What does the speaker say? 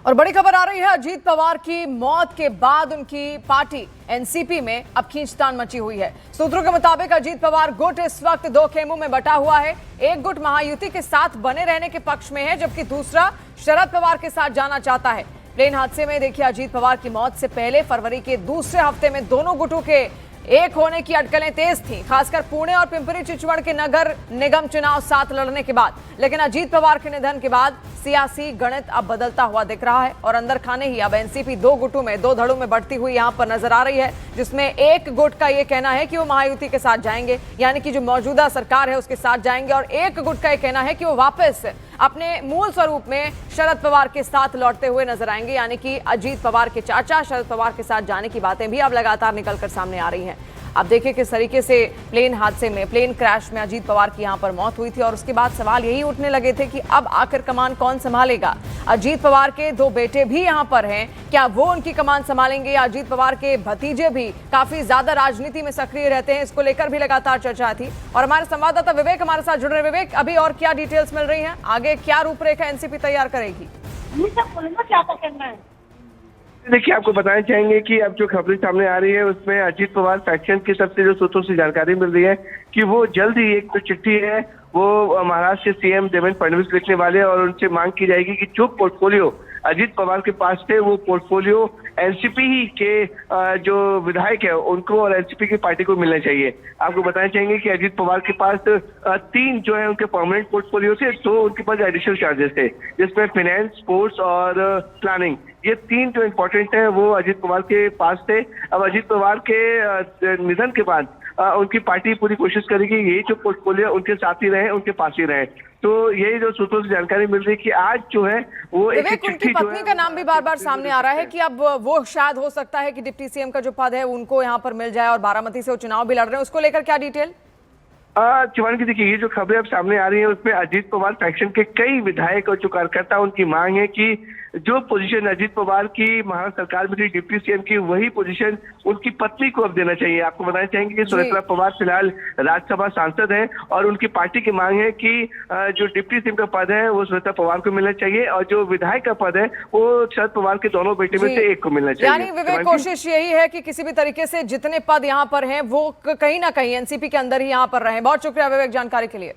और बड़ी खबर आ रही है, अजीत पवार की मौत के बाद उनकी पार्टी एनसीपी में अब खींचतान मची हुई है। सूत्रों के मुताबिक अजीत पवार गुट इस वक्त दो खेमों में बटा हुआ है। एक गुट महायुति के साथ बने रहने के पक्ष में है, जबकि दूसरा शरद पवार के साथ जाना चाहता है। प्लेन हादसे में देखिए, अजीत पवार की मौत से पहले फरवरी के दूसरे हफ्ते में दोनों गुटों के एक होने की अटकलें तेज थीं, खासकर पुणे और पिंपरी चिंचवड़ के नगर निगम चुनाव साथ लड़ने के बाद। लेकिन अजीत पवार के निधन के बाद सियासी गणित अब बदलता हुआ दिख रहा है और अंदर खाने ही अब एनसीपी दो गुटों में, दो धड़ों में बढ़ती हुई यहां पर नजर आ रही है, जिसमें एक गुट का यह कहना है कि वो महायुति के साथ जाएंगे, यानी कि जो मौजूदा सरकार है उसके साथ जाएंगे, और एक गुट का यह कहना है कि वो वापस अपने मूल स्वरूप में शरद पवार के साथ लौटते हुए नजर आएंगे, यानी कि अजीत पवार के चाचा शरद पवार के साथ जाने की बातें भी अब लगातार निकलकर सामने आ रही हैं। अब देखिए किस तरीके से प्लेन हादसे में, प्लेन क्रैश में अजीत पवार की यहां पर मौत हुई थी और उसके बाद सवाल यही उठने लगे थे कि अब आखिर कमान कौन संभालेगा। अजीत पवार के दो बेटे भी यहां पर हैं, क्या वो उनकी कमान संभालेंगे या अजीत पवार के भतीजे भी काफी ज्यादा राजनीति में सक्रिय रहते हैं, इसको लेकर भी लगातार चर्चा थी। और हमारे संवाददाता विवेक हमारे साथ जुड़ रहे। विवेक, अभी और क्या डिटेल्स मिल रही है, आगे क्या रूपरेखा एनसीपी तैयार करेगी? देखिए, आपको बताना चाहेंगे कि अब जो खबरें सामने आ रही है उसमें अजीत पवार फैक्शन की तरफ से जो सूत्रों से जानकारी मिल रही है कि वो जल्द ही एक जो चिट्ठी है वो महाराष्ट्र के सीएम देवेंद्र फडणवीस लिखने वाले हैं और उनसे मांग की जाएगी कि जो पोर्टफोलियो अजीत पवार के पास थे वो पोर्टफोलियो एनसीपी ही के जो विधायक है उनको और एनसीपी की पार्टी को मिलना चाहिए। आपको बताना चाहेंगे कि अजीत पवार के पास 3 जो है उनके परमानेंट पोर्टफोलियो थे, 2 उनके पास एडिशनल चार्जेस थे, जिसमें फाइनेंस, स्पोर्ट्स और प्लानिंग, ये 3 जो इम्पोर्टेंट है वो अजीत पवार के पास थे। अब अजीत पवार के निधन के बाद उनकी पार्टी पूरी कोशिश करेगी यही जो पोर्टफोलियो उनके साथ ही रहे, उनके पास ही रहे। तो यही जो सूत्रों से जानकारी मिल रही है कि आज जो है वो एक उनकी पत्नी का नाम भी बार बार सामने आ रहा है कि अब वो शायद हो सकता है कि डिप्टी सीएम का जो पद है उनको यहाँ पर मिल जाए, और बारामती से वो चुनाव भी लड़ रहे हैं, उसको लेकर क्या डिटेल? शिवानी, देखिए ये जो खबरें अब सामने आ रही है उसमें अजीत पवार फैक्शन के कई विधायक और जो कार्यकर्ता उनकी मांग है कि जो पोजीशन अजीत पवार की महाराष्ट्र सरकार में थी डिप्टी सीएम की, वही पोजीशन उनकी पत्नी को अब देना चाहिए। आपको बताना चाहेंगे कि सुनेत्रा पवार फिलहाल राज्यसभा सांसद हैं और उनकी पार्टी की मांग है कि जो डिप्टी सीएम का पद है वो सुनेत्रा पवार को मिलना चाहिए और जो विधायक का पद है वो शरद पवार के दोनों बेटे में से एक को मिलना चाहिए। यानी विवेक, कोशिश यही है कि किसी भी तरीके से जितने पद यहाँ पर हैं वो कहीं ना कहीं एनसीपी के अंदर ही यहाँ पर रहे। बहुत शुक्रिया विवेक जानकारी के लिए।